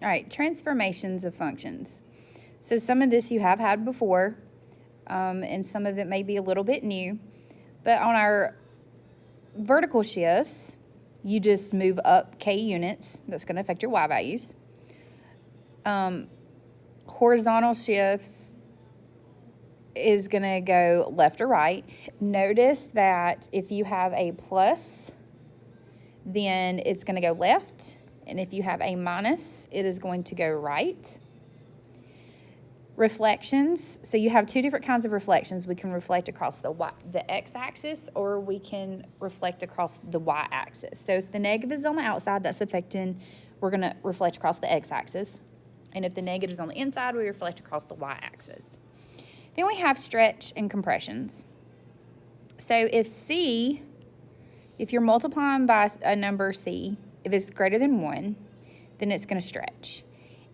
All right, transformations of functions. So some of this you have had before, and some of it may be a little bit new. But on our vertical shifts, you just move up k units. That's going to affect your y values. Horizontal shifts is going to go left or right. Notice that if you have a plus, then it's going to go left. And if you have a minus, it is going to go right. Reflections. So you have two different kinds of reflections. We can reflect across the x-axis, or we can reflect across the y-axis. So if the negative is on the outside, that's affecting, we're going to reflect across the x-axis. And if the negative is on the inside, we reflect across the y-axis. Then we have stretch and compressions. So if you're multiplying by a number c, if it's greater than 1, then it's going to stretch.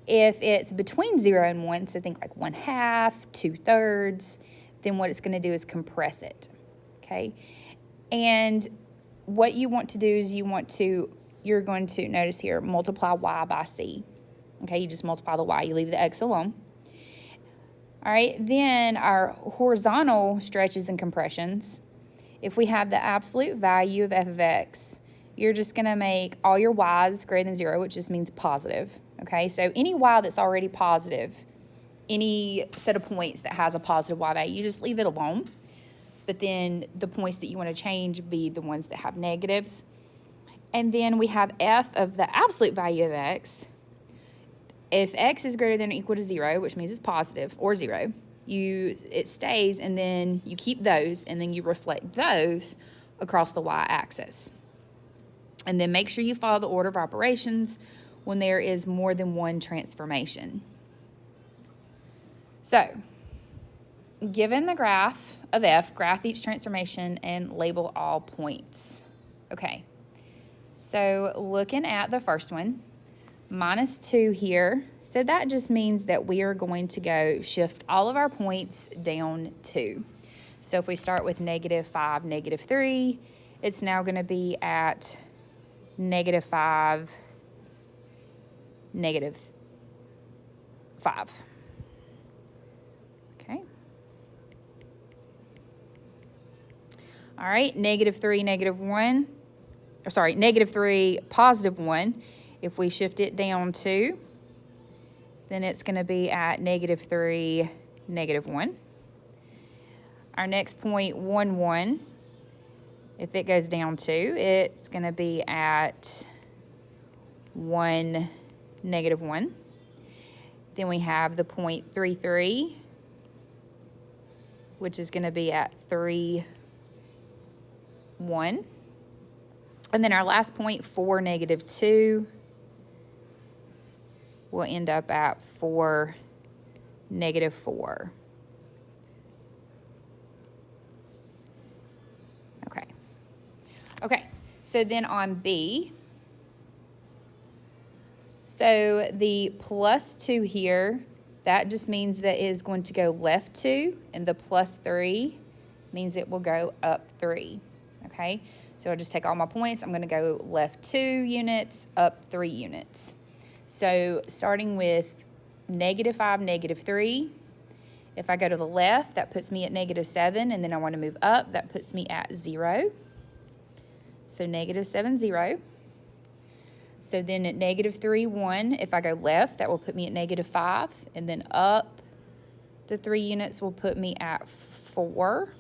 If it's between 0 and 1, so think like 1/2, 2/3, then what it's going to do is compress it, okay? And what you want to do is you're going to, notice here, multiply y by c. Okay, you just multiply the y, you leave the x alone. All right, then our horizontal stretches and compressions. If we have the absolute value of f of x, you're just going to make all your y's greater than 0, which just means positive. Okay, so any y that's already positive, any set of points that has a positive y value, you just leave it alone. But then the points that you want to change be the ones that have negatives. And then we have f of the absolute value of x. If x is greater than or equal to 0, which means it's positive, or 0, it stays, and then you keep those, and then you reflect those across the y-axis. And then make sure you follow the order of operations when there is more than one transformation. So, given the graph of f, graph each transformation and label all points. Okay, so looking at the first one, -2 here, so that just means that we are going to go shift all of our points down 2. So if we start with -5, -3, it's now going to be at -5, -5. Okay. All right, -3, -1, or sorry, -3, +1. If we shift it down 2, then it's going to be at -3, -1. Our next point, 1, 1, if it goes down 2, it's going to be at 1, -1. Then we have the point 3, 3, which is going to be at 3, 1. And then our last point, 4, -2, will end up at 4, -4. Okay. Okay, so then on B, so the +2 here, that just means that it is going to go left 2, and the +3 means it will go up 3. Okay, so I'll just take all my points. I'm going to go left 2 units, up 3 units. So starting with -5, -3, if I go to the left, that puts me at -7, and then I want to move up, that puts me at 0. So -7, 0. So then at -3, 1, if I go left, that will put me at -5, and then up the 3 units will put me at 4.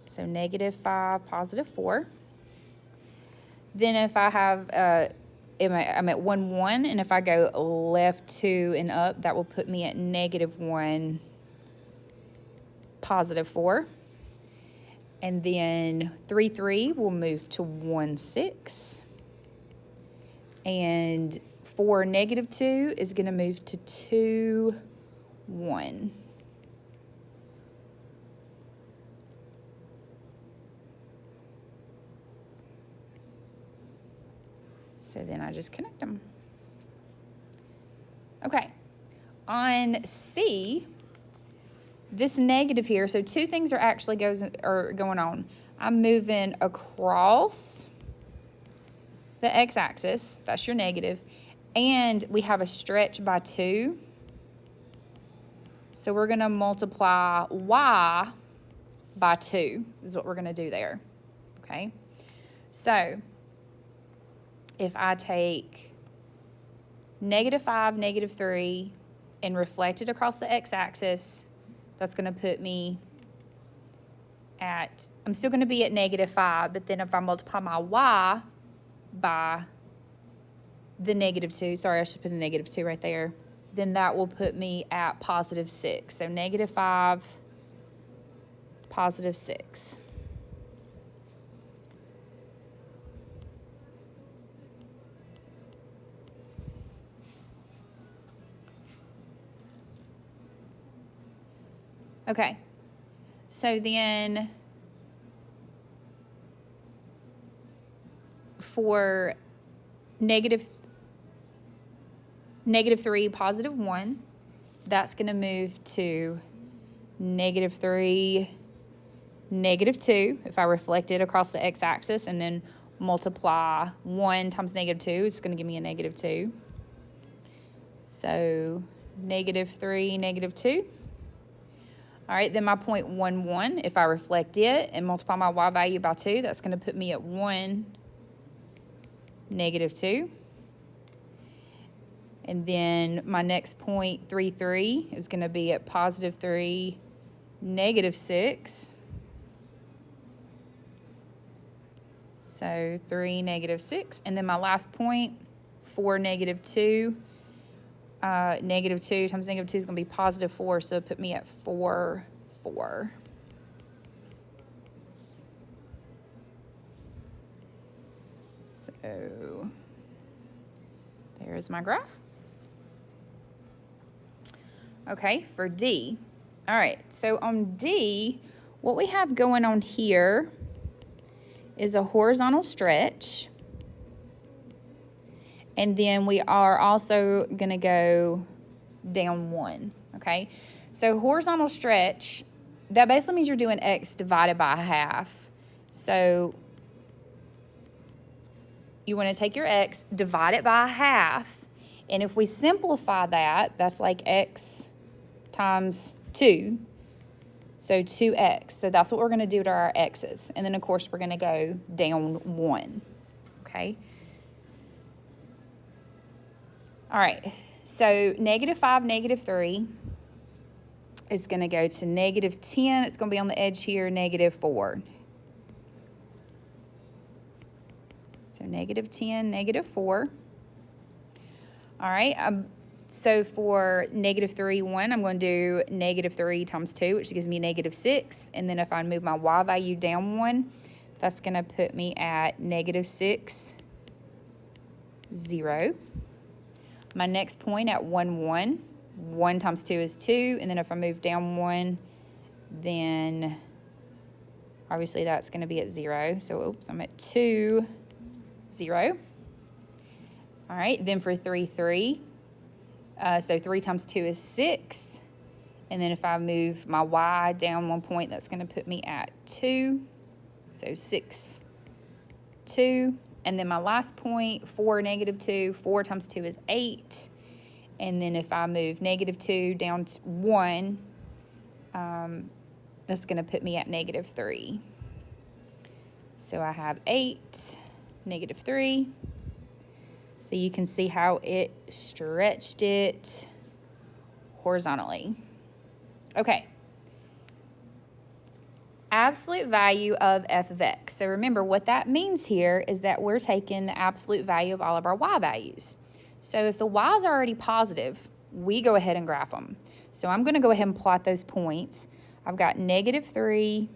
So -5, +4. Then if I have, I'm at 1, 1, and if I go left 2 and up, that will put me at -1, +4. And then 3, 3 will move to 1, 6. And 4, -2 is going to move to 2, 1. So then I just connect them. Okay, on C, this negative here, so two things are actually going on. I'm moving across the x-axis, that's your negative, And we have a stretch by 2. So we're going to multiply y by 2 is what we're going to do there. Okay? So if I take -5, -3, and reflect it across the x-axis, that's going to put me at, I'm still going to be at -5, but then if I multiply my y by the -2, sorry, I should put a -2 right there, then that will put me at +6. So -5, +6. Okay, so then for -3, +1, that's going to move to -3, -2, if I reflect it across the x-axis, and then multiply 1 times -2, it's going to give me a -2. So -3, -2. All right, then my 0.11, if I reflect it and multiply my y value by 2, that's going to put me at 1, -2. And then my next 0.33 is going to be at +3, -6. So 3, -6. And then my last point, 4, -2. -2 times -2 is going to be +4, so it put me at 4, 4. So there's my graph. Okay, for D. All right, so on D, what we have going on here is a horizontal stretch. And then we are also going to go down 1, okay? So horizontal stretch, that basically means you're doing x divided by half. So you want to take your x, divide it by half, and if we simplify that, that's like x times 2, so 2x. So that's what we're going to do to our x's. And then, of course, we're going to go down 1, okay? All right, so -5, -3 is going to go to -10. It's going to be on the edge here, -4. So -10, -4. All right, so for -3, 1, I'm going to do -3 times 2, which gives me -6. And then if I move my y value down 1, that's going to put me at -6, 0. My next point at 1, 1. 1 times 2 is 2. And then if I move down 1, then obviously that's going to be at 0. So, oops, I'm at 2, 0. All right, then for 3, 3. So 3 times 2 is 6. And then if I move my y down 1 point, that's going to put me at 2. So 6, 2. And then my last point, 4, -2. 4 times 2 is 8. And then if I move -2 down to 1, that's going to put me at -3. So I have 8, -3. So you can see how it stretched it horizontally. Okay. Absolute value of f of x. So remember, what that means here is that we're taking the absolute value of all of our y values. So if the y's are already positive, we go ahead and graph them. So I'm going to go ahead and plot those points. I've got -3,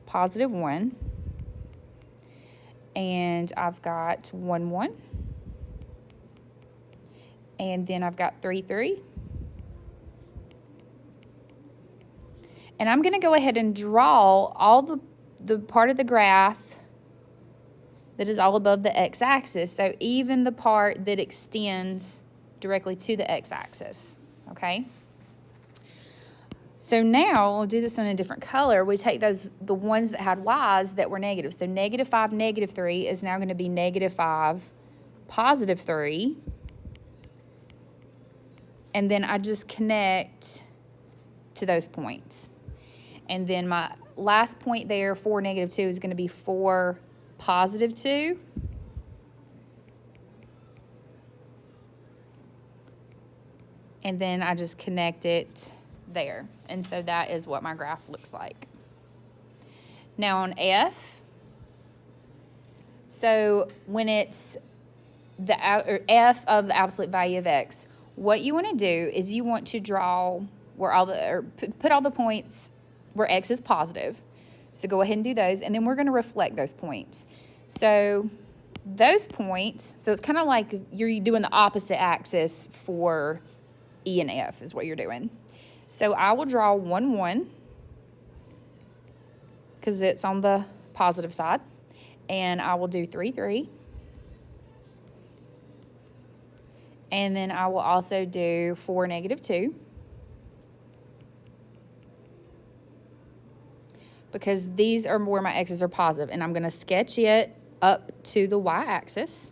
+1, and I've got 1, 1, and then I've got 3, 3. And I'm going to go ahead and draw all the part of the graph that is all above the x-axis, so even the part that extends directly to the x-axis, okay? So now, we'll do this in a different color. We take the ones that had y's that were negative. So -5, -3 is now going to be -5, +3. and then I just connect to those points. And then my last point there, 4, -2, is going to be 4, +2. And then I just connect it there. And so that is what my graph looks like. Now on F, so when it's the F of the absolute value of X, what you want to do is you want to draw where all the, or put all the points where X is positive. So go ahead and do those, and then we're going to reflect those points. So those points, so it's kind of like you're doing the opposite axis for E and F is what you're doing. So I will draw 1, 1, because it's on the positive side. And I will do 3, 3. And then I will also do 4, -2. Because these are where my X's are positive. And I'm going to sketch it up to the Y-axis.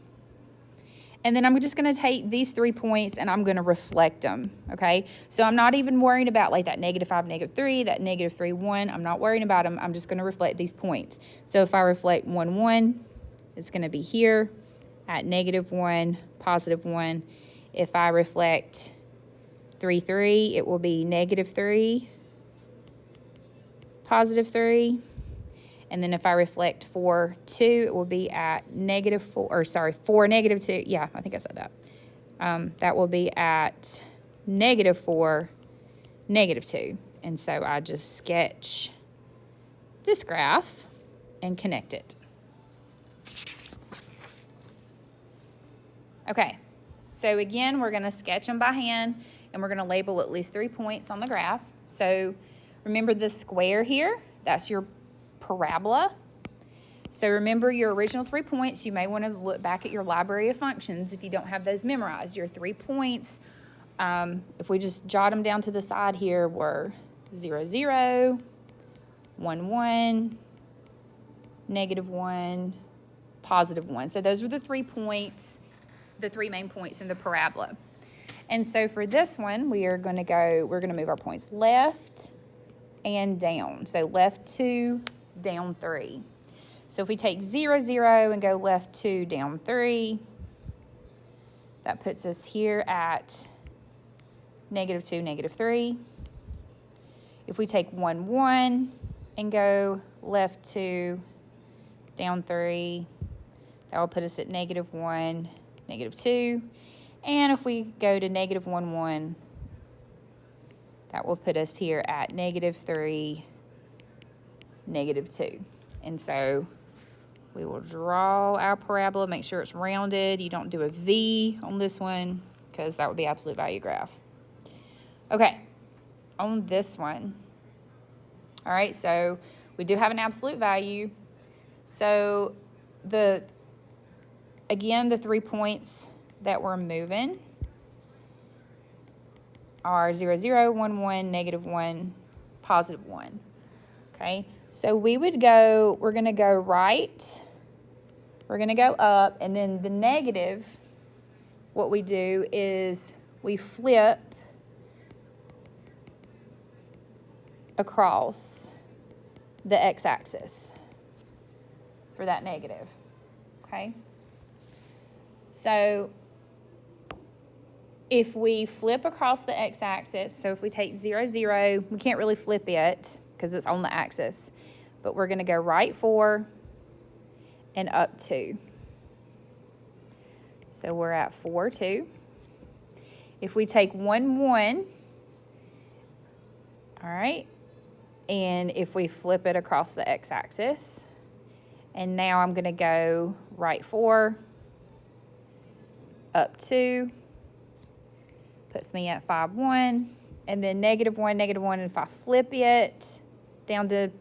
And then I'm just going to take these 3 points and I'm going to reflect them, okay? So I'm not even worrying about like that -5, -3, that -3, 1. I'm not worrying about them. I'm just going to reflect these points. So if I reflect 1, 1, it's going to be here at -1, +1. If I reflect 3, 3, it will be -3, +3. And then if I reflect 4, 2, it will be at -4, or sorry, 4, -2. Yeah, I think I said that. That will be at -4, -2. And so I just sketch this graph and connect it. Okay, so again, we're going to sketch them by hand, and we're going to label at least 3 points on the graph. So remember this square here, that's your parabola. So remember your original 3 points. You may want to look back at your library of functions if you don't have those memorized. Your 3 points, if we just jot them down to the side here, were 0, 0, 1, 1, -1, +1. So those were the 3 points, the 3 main points in the parabola. And so for this one, we're going to move our points left and down. So left 2, down 3. So if we take 0, 0 and go left 2, down 3, that puts us here at -2, -3. If we take 1, 1 and go left 2, down 3, that will put us at -1, -2. And if we go to -1, 1, that will put us here at -3, -2. And so we will draw our parabola, make sure it's rounded. You don't do a V on this one because that would be absolute value graph. Okay, on this one. All right, so we do have an absolute value. So again, the 3 points that we're moving are 0, 0, 1, 1, -1, +1. Okay, so we're going to go right, we're going to go up, and then the negative, what we do is we flip across the x-axis for that negative, okay? So if we flip across the x-axis, so if we take 0, 0, we can't really flip it because it's on the axis, but we're going to go right 4 and up 2. So we're at 4, 2. If we take 1, 1, all right, and if we flip it across the x-axis, and now I'm going to go right 4, up 2, puts me at 5, 1, and then -1, -1, and if I flip it down to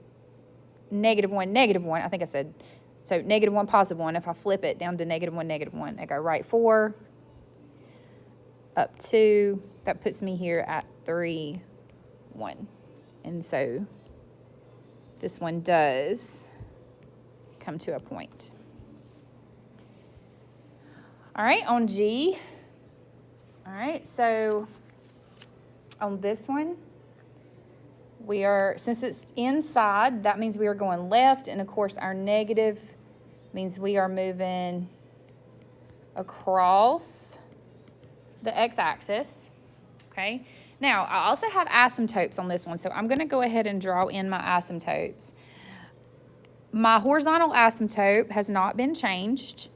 -1, -1, I think I said, so -1, +1, if I flip it down to -1, -1, I go right 4, up 2, that puts me here at 3, 1. And so this one does come to a point. All right, on G, all right, so on this one, we are, since it's inside, that means we are going left, and of course our negative means we are moving across the x-axis, okay? Now, I also have asymptotes on this one, so I'm gonna go ahead and draw in my asymptotes. My horizontal asymptote has not been changed,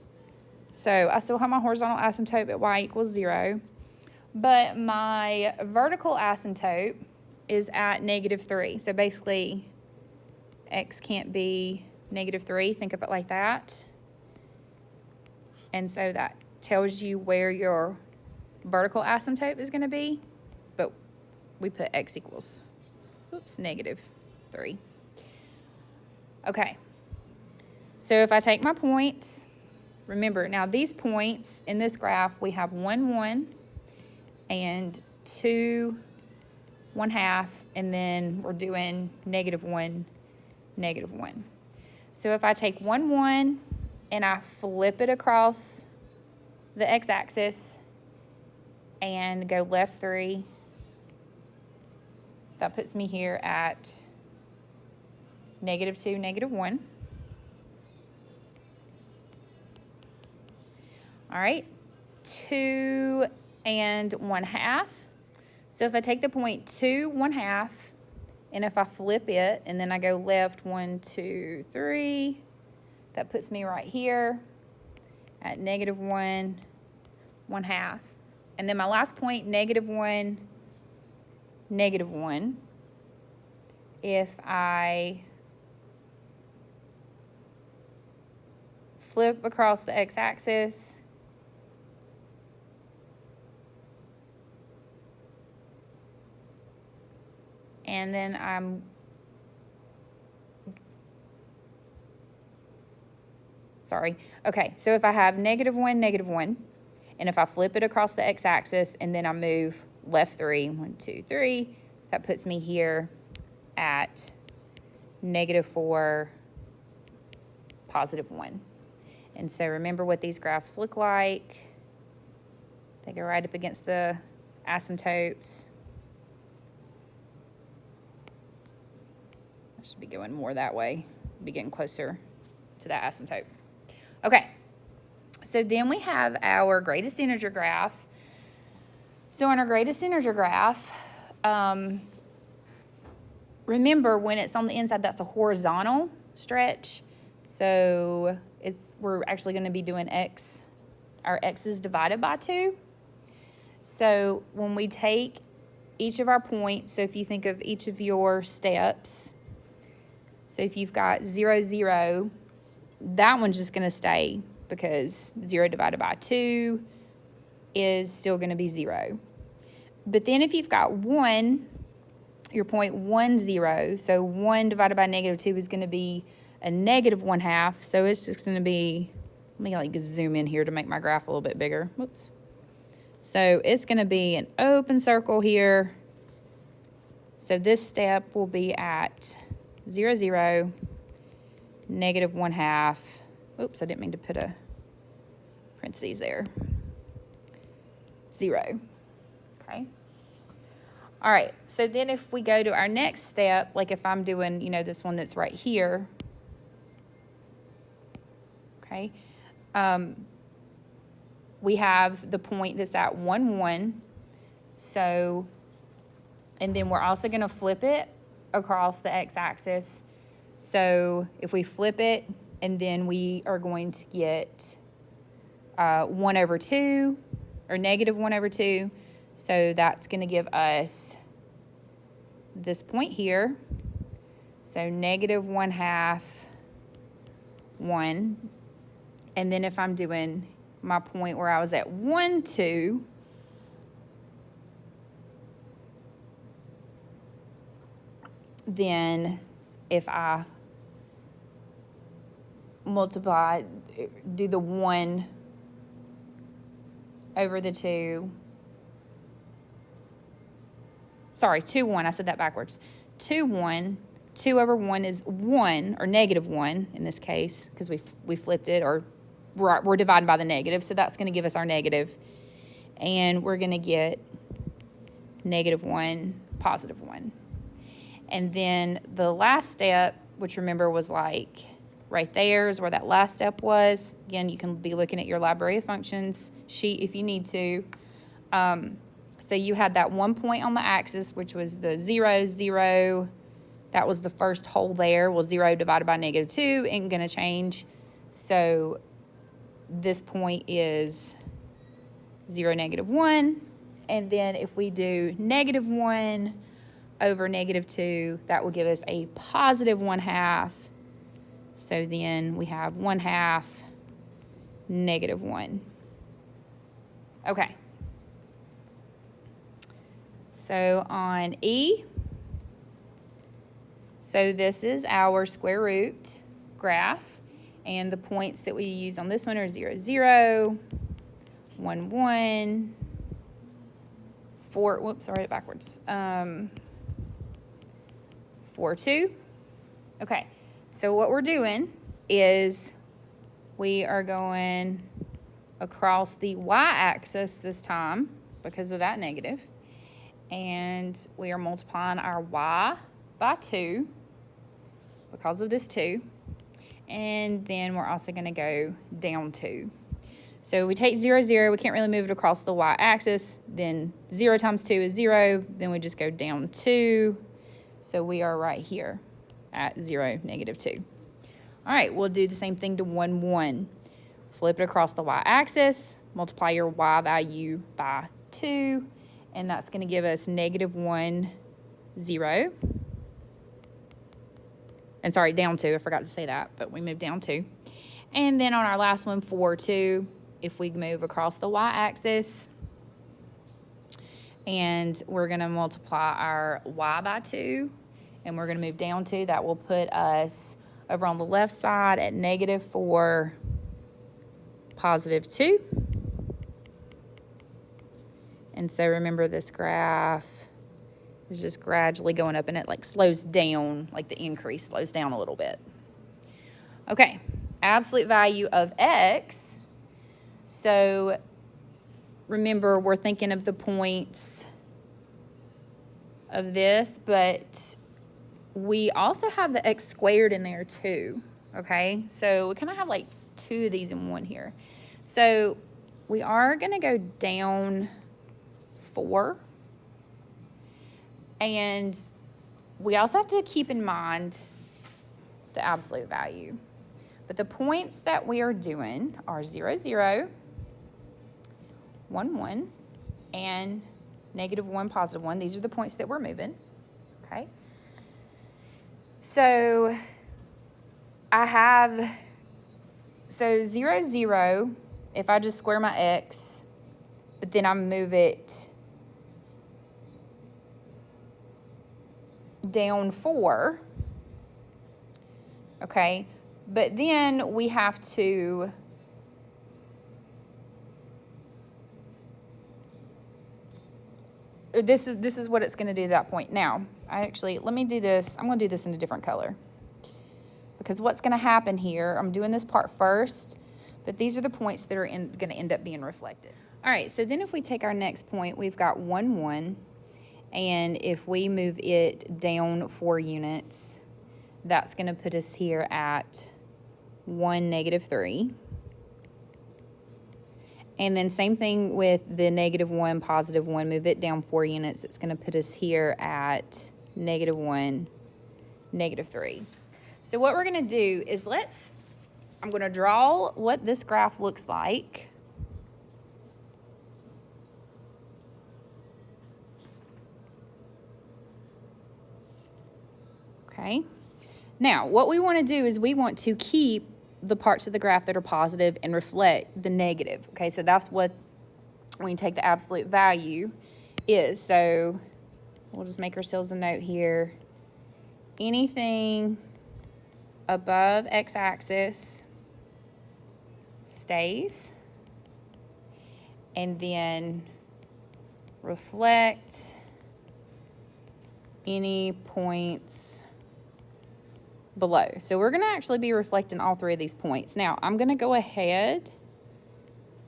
so I still have my horizontal asymptote at y equals 0, but my vertical asymptote is at -3. So basically, x can't be -3. Think of it like that. And so that tells you where your vertical asymptote is going to be, but we put x equals, -3. Okay. So if I take my points, remember, now these points in this graph, we have 1, 1, and 2, 1/2, and then we're doing -1, -1. So if I take 1, 1, and I flip it across the x-axis and go left 3, that puts me here at -2, -1. All right, 2 and 1/2. So if I take the point 2, 1/2, and if I flip it, and then I go left 1, 2, 3, that puts me right here at -1, 1/2. And then my last point, -1, -1. If I flip across the x-axis, and then okay, so if I have -1, -1, and if I flip it across the x-axis and then I move left 3, 1, 2, 3, that puts me here at -4, +1. And so remember what these graphs look like. They go right up against the asymptotes. I should be going more that way, be getting closer to that asymptote. Okay, so then we have our greatest integer graph. So in our greatest integer graph, remember when it's on the inside, that's a horizontal stretch. So we're actually going to be doing x, our x is divided by 2. So when we take each of our points, so if you think of each of your steps, so if you've got 0, 0, that one's just going to stay because 0 divided by 2 is still going to be 0. But then if you've got 1, your point 1, 0, so 1 divided by -2 is going to be a -1/2. So it's just going to be, let me like zoom in here to make my graph a little bit bigger. Whoops. So it's going to be an open circle here. So this step will be at 0, 0, -1/2. Oops, I didn't mean to put a parentheses there. 0. Okay. All right, so then if we go to our next step, like if I'm doing, this one that's right here, okay, we have the point that's at 1, 1. So, and then we're also going to flip it across the x-axis. So if we flip it, and then we are going to get 1/2, or -1/2. So that's going to give us this point here. So -1/2, 1. And then if I'm doing my point where I was at 1, 2, then if I multiply, do the 1 over the 2, sorry, 2, 1, I said that backwards. 2, 1, 2 over 1 is 1, or -1 in this case, because we flipped it, or we're dividing by the negative, so that's going to give us our negative. And we're going to get -1, +1. And then the last step, which remember was like right there is where that last step was. Again, you can be looking at your library of functions sheet if you need to. So you had that 1 point on the axis, which was the 0, 0. That was the first hole there. Well, 0 divided by -2 ain't going to change. So this point is 0, -1. And then if we do -1 over -2, that will give us a +1/2. So then we have 1/2, -1. Okay. So on E, so this is our square root graph, and the points that we use on this one are 0, 0, 1, 1, 4, whoops, sorry, backwards, 4, 2. Okay, so what we're doing is we are going across the y-axis this time because of that negative, and we are multiplying our y by 2 because of this 2, and then we're also going to go down 2. So we take 0, 0, we can't really move it across the y-axis, then 0 times 2 is 0, then we just go down 2, so we are right here at 0, -2. All right, we'll do the same thing to 1, 1. Flip it across the y-axis, multiply your y value by 2, and that's going to give us -1, 0. And sorry, down 2, I forgot to say that, but we moved down 2. And then on our last one, 4, 2, if we move across the y-axis, and we're going to multiply our y by 2, and we're going to move down 2, that will put us over on the left side at -4, +2. And so remember, this graph is just gradually going up, and it like slows down, like the increase slows down a little bit. Okay, absolute value of x. So remember, we're thinking of the points of this, but we also have the x squared in there too, okay? So we kind of have like 2 of these in one here. So we are going to go down 4. And we also have to keep in mind the absolute value. But the points that we are doing are 0, 0, 1, 1, and -1, +1. These are the points that we're moving, okay? So I have, 0, 0, if I just square my x, but then I move it down 4, okay? But then we have to this is what it's going to do at that point. Now, let me do this. I'm going to do this in a different color. Because what's going to happen here, I'm doing this part first, but these are the points that are going to end up being reflected. All right, so then if we take our next point, we've got 1, 1, and if we move it down 4 units, that's going to put us here at 1, -3. And then same thing with the -1, +1, move it down 4 units. It's going to put us here at -1, -3. So what we're going to do is I'm going to draw what this graph looks like. Okay. Now, what we want to do is we want to keep the parts of the graph that are positive and reflect the negative. Okay, so that's what, when you take the absolute value, is. So we'll just make ourselves a note here. Anything above x-axis stays, and then reflect any points below. So we're going to actually be reflecting all 3 of these points. Now, I'm going to go ahead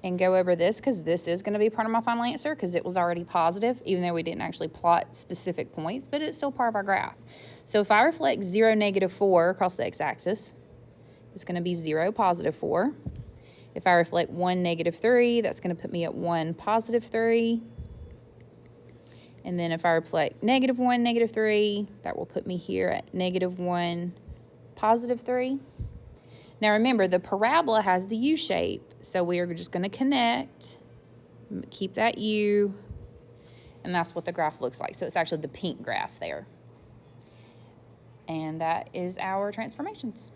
and go over this because this is going to be part of my final answer because it was already positive, even though we didn't actually plot specific points, but it's still part of our graph. So if I reflect 0, -4 across the x-axis, it's going to be 0, +4. If I reflect 1, -3, that's going to put me at 1, +3. And then if I reflect -1, -3, that will put me here at -1, +3. Now remember, the parabola has the U shape, so we are just going to connect, keep that U, and that's what the graph looks like. So it's actually the pink graph there. And that is our transformations.